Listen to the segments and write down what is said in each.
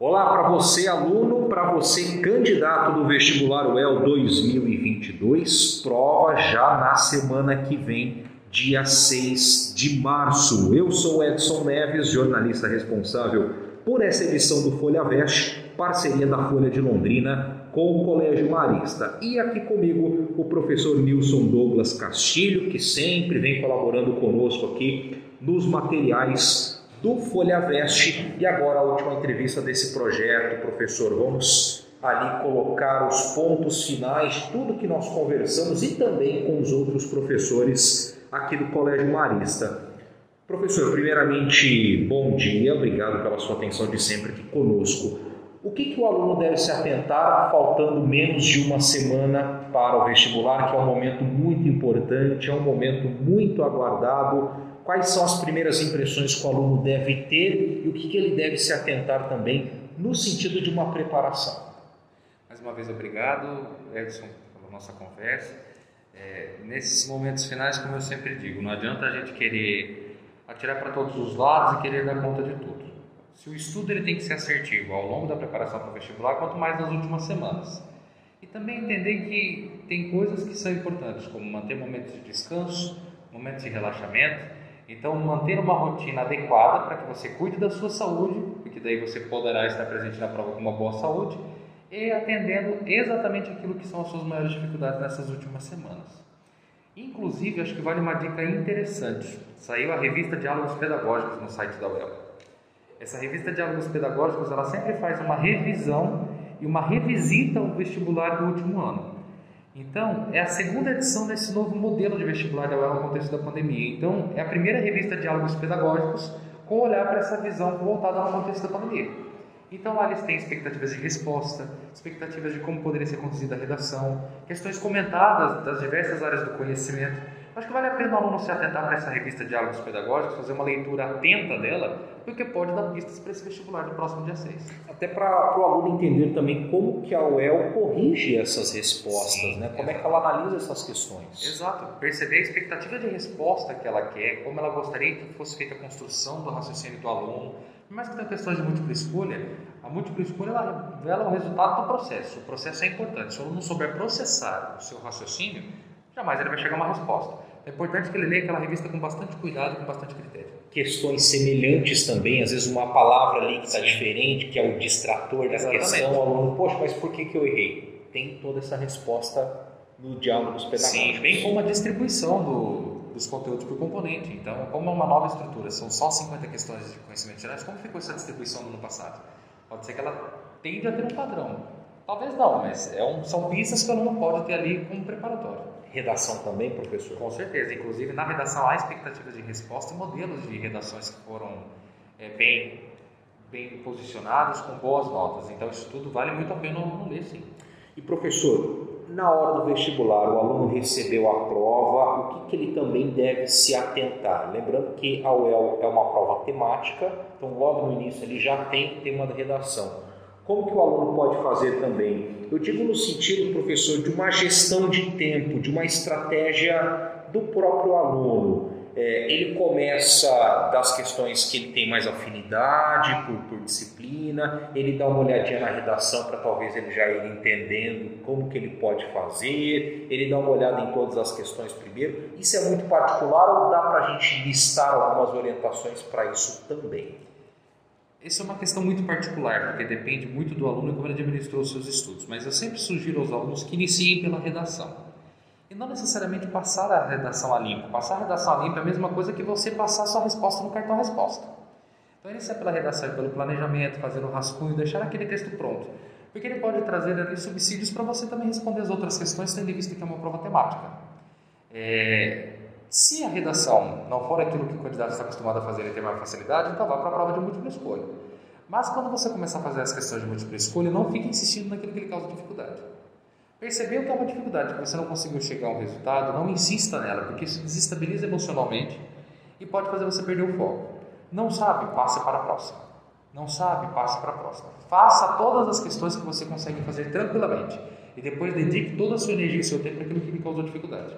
Olá para você, aluno, para você, candidato do vestibular UEL 2022, prova já na semana que vem, dia 6 de março. Eu sou Edson Neves, jornalista responsável por essa edição do Folha Veste, parceria da Folha de Londrina com o Colégio Marista. E aqui comigo o professor Nilson Douglas Castilho, que sempre vem colaborando conosco aqui nos materiais do Folha Veste. E agora a última entrevista desse projeto, professor. Vamos ali colocar os pontos finais, tudo que nós conversamos e também com os outros professores aqui do Colégio Marista. Professor, primeiramente, bom dia, obrigado pela sua atenção de sempre aqui conosco. O que o aluno deve se atentar faltando menos de uma semana para o vestibular, que é um momento muito importante, é um momento muito aguardado? Quais são as primeiras impressões que o aluno deve ter e o que ele deve se atentar também no sentido de uma preparação? Mais uma vez, obrigado, Edson, pela nossa conversa. Nesses momentos finais, como eu sempre digo, não adianta a gente querer atirar para todos os lados e querer dar conta de tudo. Se o estudo ele tem que ser assertivo ao longo da preparação para o vestibular, quanto mais nas últimas semanas. E também entender que tem coisas que são importantes, como manter momentos de descanso, momentos de relaxamento. Então, manter uma rotina adequada para que você cuide da sua saúde, porque daí você poderá estar presente na prova com uma boa saúde, e atendendo exatamente aquilo que são as suas maiores dificuldades nessas últimas semanas. Inclusive, acho que vale uma dica interessante. Saiu a revista Diálogos Pedagógicos no site da UEL. Essa revista Diálogos Pedagógicos, ela sempre faz uma revisão e uma revisita ao vestibular do último ano. Então, é a segunda edição desse novo modelo de vestibular da UEL no contexto da pandemia. Então, é a primeira revista Diálogos Pedagógicos com olhar para essa visão voltada ao contexto da pandemia. Então, lá eles têm expectativas de resposta, expectativas de como poderia ser conduzida a redação, questões comentadas das diversas áreas do conhecimento. Acho que vale a pena o aluno se atentar para essa revista Diálogos Pedagógicos, fazer uma leitura atenta dela, porque pode dar pistas para esse vestibular do próximo dia 6. Até para o aluno entender também como que a UEL corrige essas respostas, Sim, né? Como é que ela analisa essas questões. Exato, perceber a expectativa de resposta que ela quer, como ela gostaria que fosse feita a construção do raciocínio do aluno. Por mais que tenha questões de múltipla escolha, a múltipla escolha ela revela o resultado do processo. O processo é importante. Se o aluno souber processar o seu raciocínio, jamais ele vai chegar a uma resposta. É importante que ele leia aquela revista com bastante cuidado e com bastante critério. Questões semelhantes também, às vezes uma palavra ali que está diferente, que é o distrator da questão, o aluno, poxa, mas por que eu errei? Tem toda essa resposta no Diálogos Pedagógicos. Sim, bem como a distribuição dos conteúdos por componente. Então, como é uma nova estrutura, são só 50 questões de conhecimentos gerais, como ficou essa distribuição no ano passado? Pode ser que ela tende a ter um padrão. Talvez não, mas são pistas que o aluno pode ter ali como preparatório. Redação também, professor? Com certeza. Inclusive, na redação há expectativas de resposta e modelos de redações que foram bem posicionados, com boas notas. Então, isso tudo vale muito a pena o aluno ler, sim. E, professor, na hora do vestibular, o aluno recebeu a prova, o que ele também deve se atentar? Lembrando que a UEL é uma prova temática, então logo no início ele já tem tema de redação. Como que o aluno pode fazer também? Eu digo no sentido, professor, de uma gestão de tempo, de uma estratégia do próprio aluno. Ele começa das questões que ele tem mais afinidade por disciplina, ele dá uma olhadinha na redação para talvez ele já ir entendendo como que ele pode fazer, ele dá uma olhada em todas as questões primeiro. Isso é muito particular ou dá para a gente listar algumas orientações para isso também? Essa é uma questão muito particular, porque depende muito do aluno e como ele administrou os seus estudos. Mas eu sempre sugiro aos alunos que iniciem pela redação. E não necessariamente passar a redação a limpo. Passar a redação a limpo é a mesma coisa que você passar a sua resposta no cartão resposta. Então iniciar pela redação e pelo planejamento, fazer o rascunho, deixar aquele texto pronto. Porque ele pode trazer ali subsídios para você também responder as outras questões, tendo em vista que é uma prova temática. Se a redação não for aquilo que o candidato está acostumado a fazer e ter maior facilidade, então vá para a prova de múltipla escolha. Mas quando você começar a fazer as questões de múltipla escolha, não fique insistindo naquilo que lhe causa dificuldade. Percebeu que é uma dificuldade, que você não conseguiu chegar a um resultado, não insista nela, porque isso desestabiliza emocionalmente e pode fazer você perder o foco. Não sabe? Passe para a próxima. Não sabe? Passe para a próxima. Faça todas as questões que você consegue fazer tranquilamente e depois dedique toda a sua energia e seu tempo para aquilo que lhe causou dificuldade.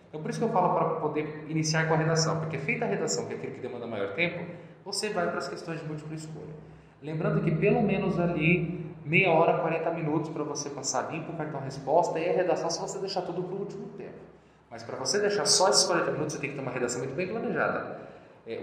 Então, por isso que eu falo para poder iniciar com a redação, porque feita a redação, que é aquilo que demanda maior tempo, você vai para as questões de múltipla escolha. Lembrando que pelo menos ali meia hora, 40 minutos para você passar limpo o cartão resposta e a redação se você deixar tudo para o último tempo. Mas para você deixar só esses 40 minutos, você tem que ter uma redação muito bem planejada.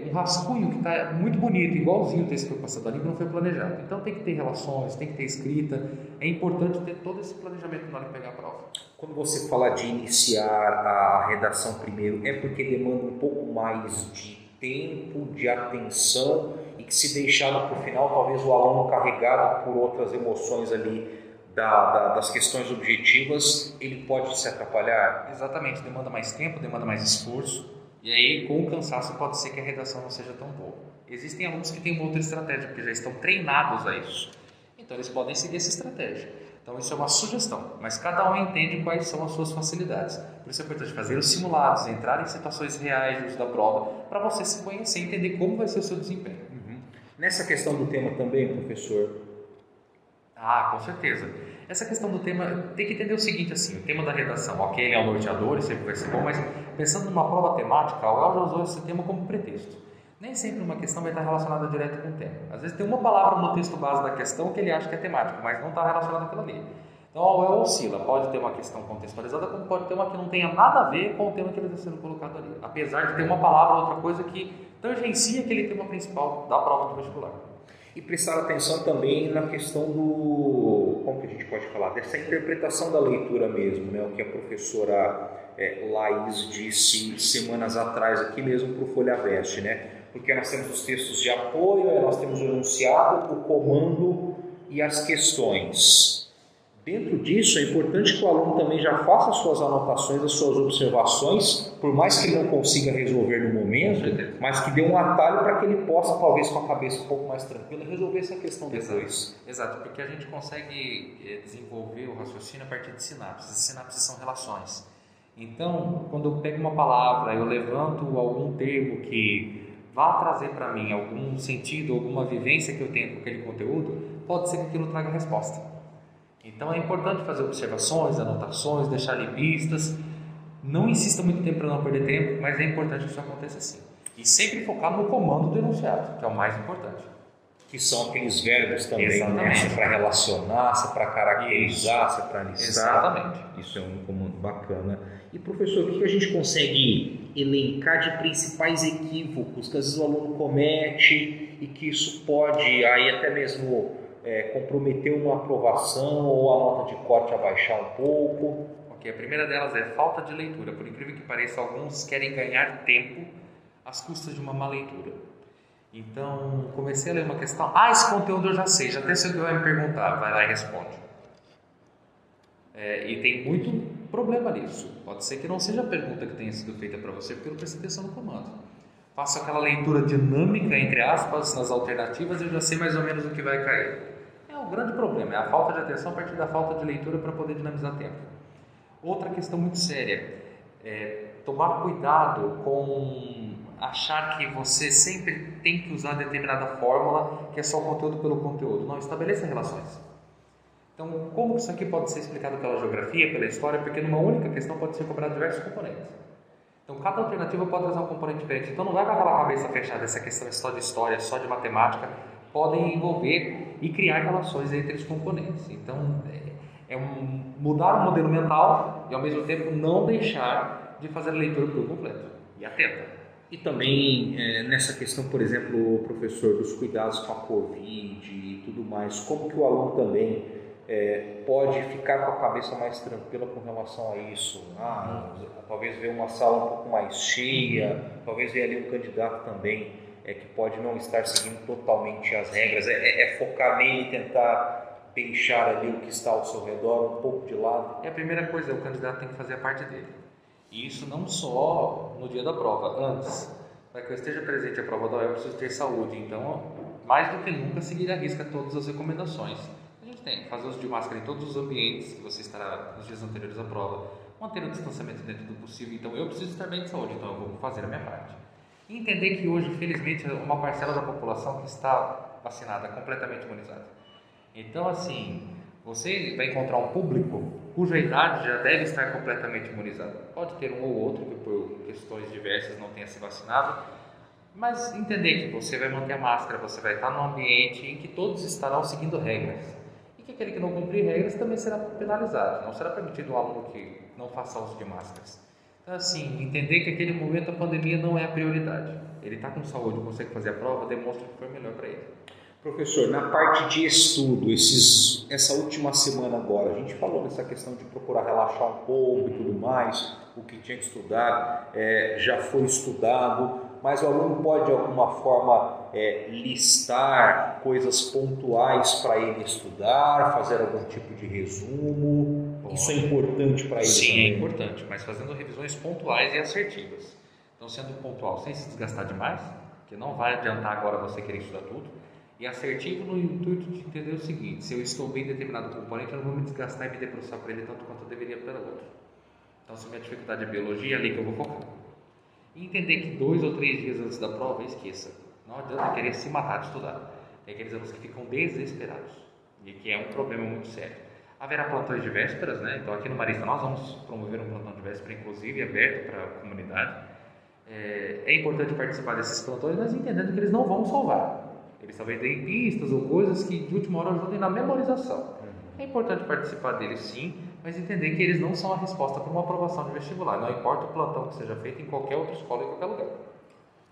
Um rascunho que está muito bonito, igualzinho o texto que foi passado ali, que não foi planejado. Então tem que ter relações, tem que ter escrita. É importante ter todo esse planejamento na hora de pegar a prova. Quando você fala de iniciar a redação primeiro, é porque demanda um pouco mais de tempo, de atenção, e que se deixado para o final, talvez o aluno carregado por outras emoções ali das questões objetivas, ele pode se atrapalhar? Exatamente, demanda mais tempo, demanda mais esforço, e aí com o cansaço pode ser que a redação não seja tão boa. Existem alunos que têm uma outra estratégia, porque já estão treinados a isso, então eles podem seguir essa estratégia. Então isso é uma sugestão, mas cada um entende quais são as suas facilidades. Por isso é importante fazer os simulados, entrar em situações reais de uso da prova, para você se conhecer e entender como vai ser o seu desempenho. Nessa questão do tema também, professor? Com certeza. Essa questão do tema, tem que entender o seguinte, assim, o tema da redação, ok, ele é um norteador, sempre vai ser bom, mas pensando numa prova temática, o El já usou esse tema como pretexto. Nem sempre uma questão vai estar relacionada direto com o tema. Às vezes tem uma palavra no texto base da questão que ele acha que é temática, mas não está relacionada àquilo ali. Então a UEL oscila, pode ter uma questão contextualizada, como pode ter uma que não tenha nada a ver com o tema que ele está sendo colocado ali. Apesar de ter uma palavra ou outra coisa que tangencia aquele tema principal da prova do vestibular. E prestar atenção também na questão como que a gente pode falar, dessa interpretação da leitura mesmo, né? O que a professora Laís disse semanas atrás aqui mesmo para o Folha Veste, né? Porque nós temos os textos de apoio, nós temos o enunciado, o comando e as questões. Dentro disso, é importante que o aluno também já faça as suas anotações, as suas observações, por mais que ele não consiga resolver no momento, mas que dê um atalho para que ele possa, talvez com a cabeça um pouco mais tranquila, resolver essa questão depois. Exato, porque a gente consegue desenvolver o raciocínio a partir de sinapses. As sinapses são relações. Então, quando eu pego uma palavra, eu levanto algum termo que vá trazer para mim algum sentido, alguma vivência que eu tenho com aquele conteúdo, pode ser que aquilo traga resposta. Então é importante fazer observações, anotações, deixar ali pistas. Não insista muito tempo para não perder tempo, mas é importante que isso aconteça assim. E sempre focar no comando do enunciado, que é o mais importante. Que são aqueles verbos também, né? Se é para relacionar, se é para caracterizar, se é para listar. Exatamente. Isso é um comando bacana. E professor, o que a gente consegue elencar de principais equívocos que às vezes o aluno comete e que isso pode aí até mesmo comprometer uma aprovação ou a nota de corte abaixar um pouco? Ok, a primeira delas é falta de leitura. Por incrível que pareça, alguns querem ganhar tempo às custas de uma má leitura. Então, comecei a ler uma questão. Esse conteúdo eu já sei o que vai me perguntar. Vai lá e responde. E tem muito problema nisso. Pode ser que não seja a pergunta que tenha sido feita para você, porque eu não prestei atenção no comando. Faço aquela leitura dinâmica, entre aspas, nas alternativas e eu já sei mais ou menos o que vai cair. É um grande problema, é a falta de atenção a partir da falta de leitura para poder dinamizar tempo. Outra questão muito séria é tomar cuidado com achar que você sempre tem que usar determinada fórmula, que é só conteúdo pelo conteúdo. Não, estabeleça relações. Então, como isso aqui pode ser explicado pela geografia, pela história? Porque numa única questão pode ser cobrado diversos componentes. Então, cada alternativa pode trazer um componente diferente. Então, não vai com aquela cabeça fechada, essa questão é só de história, só de matemática. Podem envolver e criar relações entre os componentes. Então, mudar o modelo mental e, ao mesmo tempo, não deixar de fazer a leitura por completo. E atenta. E também, nessa questão, por exemplo, professor, dos cuidados com a Covid e tudo mais, como que o aluno também pode ficar com a cabeça mais tranquila com relação a isso? Talvez ver uma sala um pouco mais cheia, talvez ver ali um candidato também que pode não estar seguindo totalmente as regras, focar nele e tentar deixar ali o que está ao seu redor um pouco de lado. A primeira coisa, o candidato tem que fazer a parte dele. E isso não só no dia da prova, antes. Para que eu esteja presente à prova da UEL, eu preciso ter saúde. Então, mais do que nunca, seguir à risca todas as recomendações. A gente tem que fazer uso de máscara em todos os ambientes que você estará nos dias anteriores à prova, manter o distanciamento dentro do possível. Então, eu preciso estar bem de saúde, então eu vou fazer a minha parte. E entender que hoje, felizmente, uma parcela da população que está vacinada, completamente imunizada. Então, assim, você vai encontrar um público cuja idade já deve estar completamente imunizada. Pode ter um ou outro que por questões diversas não tenha se vacinado, Mas entender que você vai manter a máscara, você vai estar num ambiente em que todos estarão seguindo regras. E que aquele que não cumprir regras também será penalizado. Não será permitido um aluno que não faça uso de máscaras. Então, assim, entender que naquele momento a pandemia não é a prioridade. Ele está com saúde, consegue fazer a prova, demonstra que foi melhor para ele. Professor, na parte de estudo, essa última semana agora, a gente falou dessa questão de procurar relaxar um pouco e tudo mais, o que tinha que estudar já foi estudado, mas o aluno pode de alguma forma listar coisas pontuais para ele estudar, fazer algum tipo de resumo. Bom, isso é importante para ele? Sim, também? É importante, mas fazendo revisões pontuais e assertivas. Então, sendo pontual sem se desgastar demais, que não vai adiantar agora você querer estudar tudo, e assertivo no intuito de entender o seguinte: se eu estou bem em determinado componente, eu não vou me desgastar e me debruçar para ele tanto quanto eu deveria pelo outro. Então, se minha dificuldade é biologia, é ali que eu vou focar. E entender que 2 ou 3 dias antes da prova, esqueça. Não adianta querer se matar de estudar. Tem aqueles alunos que ficam desesperados, e que é um problema muito sério. Haverá plantões de vésperas, né? Então, aqui no Marista nós vamos promover um plantão de véspera, inclusive aberto para a comunidade. É importante participar desses plantões, mas entendendo que eles não vão salvar. Eles talvez deem pistas ou coisas que de última hora ajudem na memorização. É importante participar deles sim, mas entender que eles não são a resposta para uma aprovação de vestibular. Não importa o plantão que seja feito em qualquer outra escola, em qualquer lugar.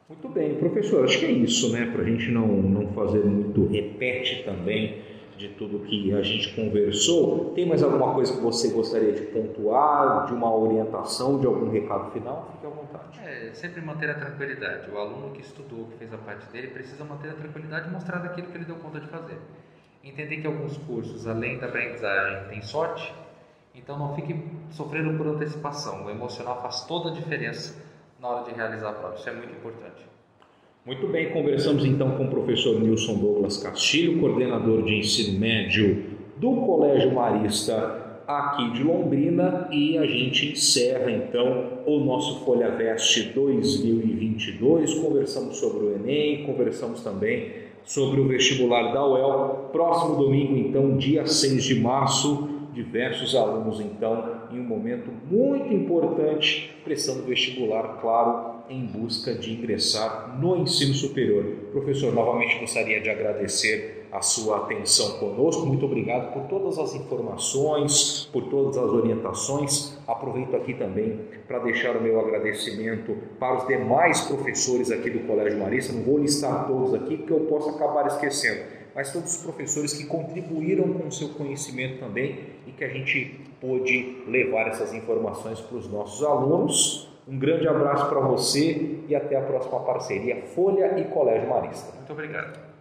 Muito bem, professor, acho que é isso, né? Para a gente não fazer muito repete também de tudo que a gente conversou. Tem mais alguma coisa que você gostaria de pontuar, de uma orientação, de algum recado final? Fique à vontade. Sempre manter a tranquilidade. O aluno que estudou, que fez a parte dele, precisa manter a tranquilidade e mostrar daquilo que ele deu conta de fazer. Entender que alguns cursos, além da aprendizagem, tem sorte, então não fique sofrendo por antecipação. O emocional faz toda a diferença na hora de realizar a prova. Isso é muito importante. Muito bem, conversamos então com o professor Nilson Douglas Castilho, coordenador de ensino médio do Colégio Marista aqui de Londrina, e a gente encerra então o nosso Folha Veste 2022. Conversamos sobre o Enem, conversamos também sobre o vestibular da UEL. Próximo domingo, então, dia 6 de março, diversos alunos, então, em um momento muito importante, prestando vestibular, claro, em busca de ingressar no ensino superior. Professor, novamente gostaria de agradecer a sua atenção conosco. Muito obrigado por todas as informações, por todas as orientações. Aproveito aqui também para deixar o meu agradecimento para os demais professores aqui do Colégio Marista. Não vou listar todos aqui porque eu posso acabar esquecendo, mas todos os professores que contribuíram com o seu conhecimento também e que a gente pôde levar essas informações para os nossos alunos. Um grande abraço para você e até a próxima parceria Folha e Colégio Marista. Muito obrigado.